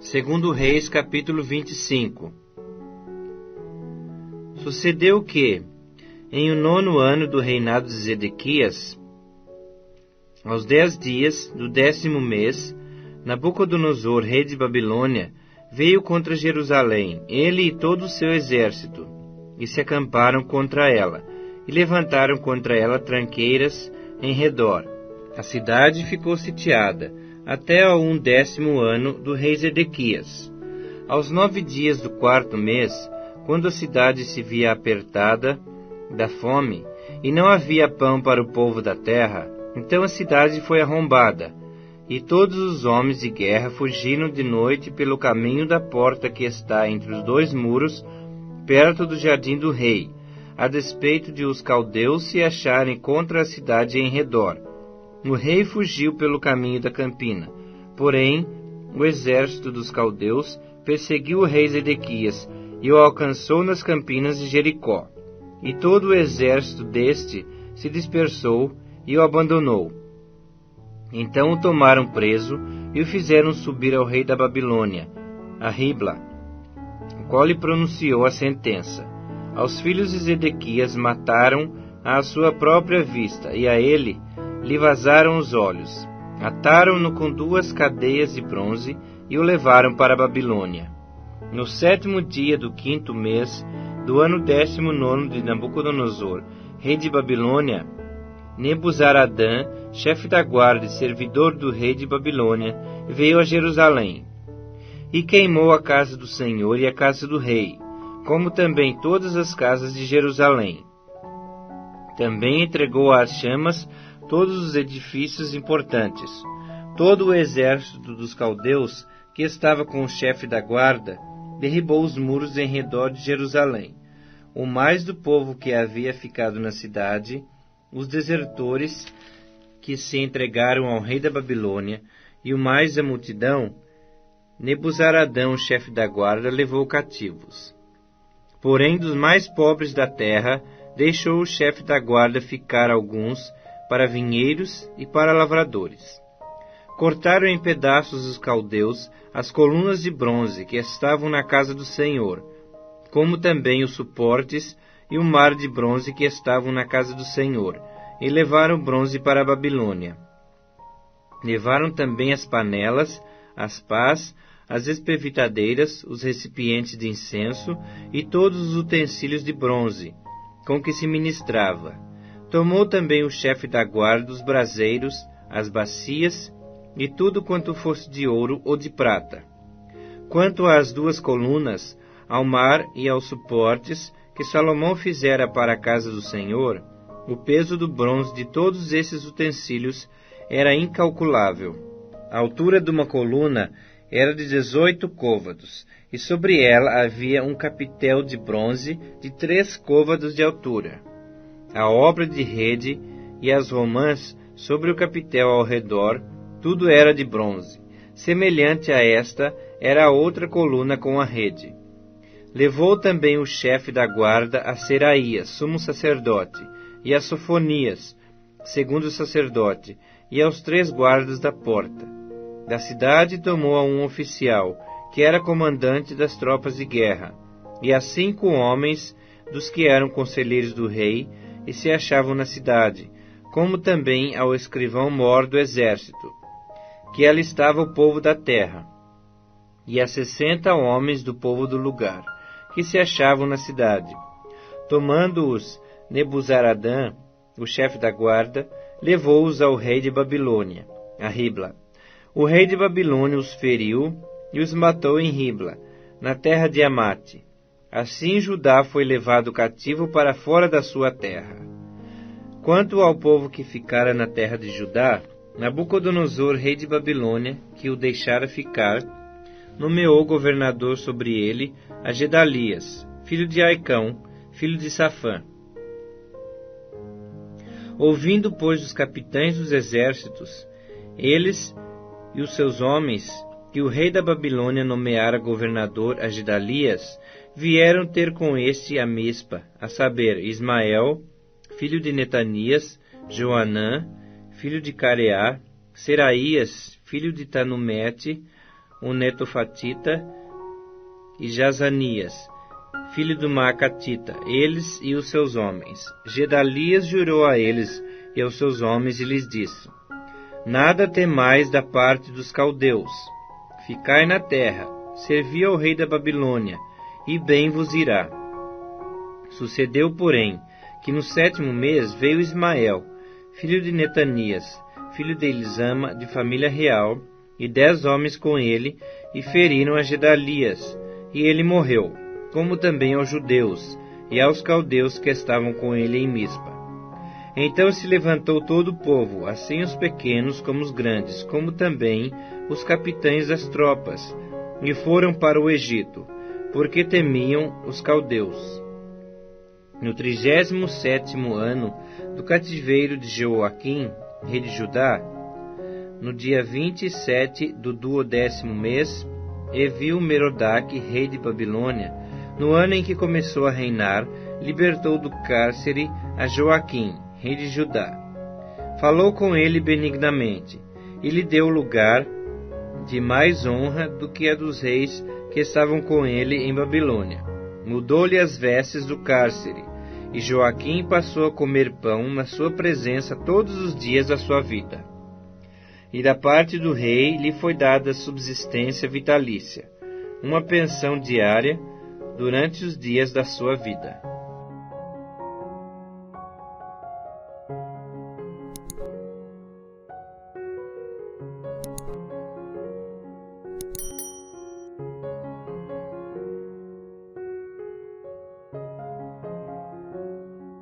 Segundo Reis, capítulo 25. Sucedeu que, em o 9º ano do reinado de Zedequias, aos 10 dias do 10º mês, Nabucodonosor, rei de Babilônia, veio contra Jerusalém, ele e todo o seu exército, e se acamparam contra ela, e levantaram contra ela tranqueiras em redor. A cidade ficou sitiada, até ao 10º ano do rei Zedequias. Aos 9 dias do 4º mês, quando a cidade se via apertada da fome, e não havia pão para o povo da terra, então a cidade foi arrombada, e todos os homens de guerra fugiram de noite pelo caminho da porta que está entre os 2 muros, perto do jardim do rei, a despeito de os caldeus se acharem contra a cidade em redor. O rei fugiu pelo caminho da campina, porém o exército dos caldeus perseguiu o rei Zedequias e o alcançou nas campinas de Jericó. E todo o exército deste se dispersou e o abandonou. Então o tomaram preso e o fizeram subir ao rei da Babilônia, a Ribla, o qual lhe pronunciou a sentença. Aos filhos de Zedequias mataram à sua própria vista, e a ele lhe vazaram os olhos. Ataram-no com 2 cadeias de bronze e o levaram para a Babilônia. No 7º dia do 5º mês do ano 19º de Nabucodonosor, rei de Babilônia, Nebuzaradã, chefe da guarda e servidor do rei de Babilônia, veio a Jerusalém e queimou a casa do Senhor e a casa do rei, como também todas as casas de Jerusalém. Também entregou às chamas todos os edifícios importantes. Todo o exército dos caldeus, que estava com o chefe da guarda, derribou os muros em redor de Jerusalém. O mais do povo que havia ficado na cidade, os desertores que se entregaram ao rei da Babilônia, e o mais da multidão, Nebuzaradã, o chefe da guarda, levou cativos. Porém, dos mais pobres da terra, deixou o chefe da guarda ficar alguns para vinheiros e para lavradores. Cortaram em pedaços os caldeus as colunas de bronze que estavam na casa do Senhor, como também os suportes e o mar de bronze que estavam na casa do Senhor, e levaram o bronze para a Babilônia. Levaram também as panelas, as pás, as espevitadeiras, os recipientes de incenso e todos os utensílios de bronze com que se ministrava. Tomou também o chefe da guarda os braseiros, as bacias e tudo quanto fosse de ouro ou de prata. Quanto às 2 colunas, ao mar e aos suportes que Salomão fizera para a casa do Senhor, o peso do bronze de todos esses utensílios era incalculável. A altura de uma coluna era de 18 côvados, e sobre ela havia um capitel de bronze de 3 côvados de altura. A obra de rede e as romãs sobre o capitel ao redor, tudo era de bronze. Semelhante a esta era a outra coluna com a rede. Levou também o chefe da guarda a Seraías, sumo sacerdote, e a Sofonias, segundo sacerdote, e aos 3 guardas da porta. Da cidade tomou a um oficial, que era comandante das tropas de guerra, e a 5 homens dos que eram conselheiros do rei e se achavam na cidade, como também ao escrivão-mor do exército, que alistava o povo da terra, e a 60 homens do povo do lugar, que se achavam na cidade. Tomando-os Nebuzaradã, o chefe da guarda, levou-os ao rei de Babilônia, a Ribla. O rei de Babilônia os feriu e os matou em Ribla, na terra de Amate. Assim Judá foi levado cativo para fora da sua terra. Quanto ao povo que ficara na terra de Judá, Nabucodonosor, rei de Babilônia, que o deixara ficar, nomeou governador sobre ele a Gedalias, filho de Aicão, filho de Safã. Ouvindo, pois, os capitães dos exércitos, eles e os seus homens, que o rei da Babilônia nomeara governador a Gedalias, vieram ter com este a Mispa, a saber, Ismael, filho de Netanias, Joanã, filho de Careá, Seraías, filho de Tanumete, o netofatita, e Jazanias, filho do Maacatita, eles e os seus homens. Gedalias jurou a eles e aos seus homens e lhes disse: Nada temais da parte dos caldeus. Ficai na terra, servi ao rei da Babilônia, e bem vos irá. Sucedeu, porém, que no 7º mês veio Ismael, filho de Netanias, filho de Elisama, de família real, e 10 homens com ele, e feriram a Gedalias, e ele morreu, como também aos judeus, e aos caldeus que estavam com ele em Mispa. Então se levantou todo o povo, assim os pequenos como os grandes, como também os capitães das tropas, e foram para o Egito, porque temiam os caldeus. No 37º ano do cativeiro de Jeoaquim, rei de Judá, no dia 27 do 12º mês, Evil-Merodach, rei de Babilônia, no ano em que começou a reinar, libertou do cárcere a Joaquim, rei de Judá. Falou com ele benignamente, e lhe deu lugar de mais honra do que a dos reis que estavam com ele em Babilônia. Mudou-lhe as vestes do cárcere, e Joaquim passou a comer pão na sua presença todos os dias da sua vida. E da parte do rei lhe foi dada subsistência vitalícia, uma pensão diária durante os dias da sua vida.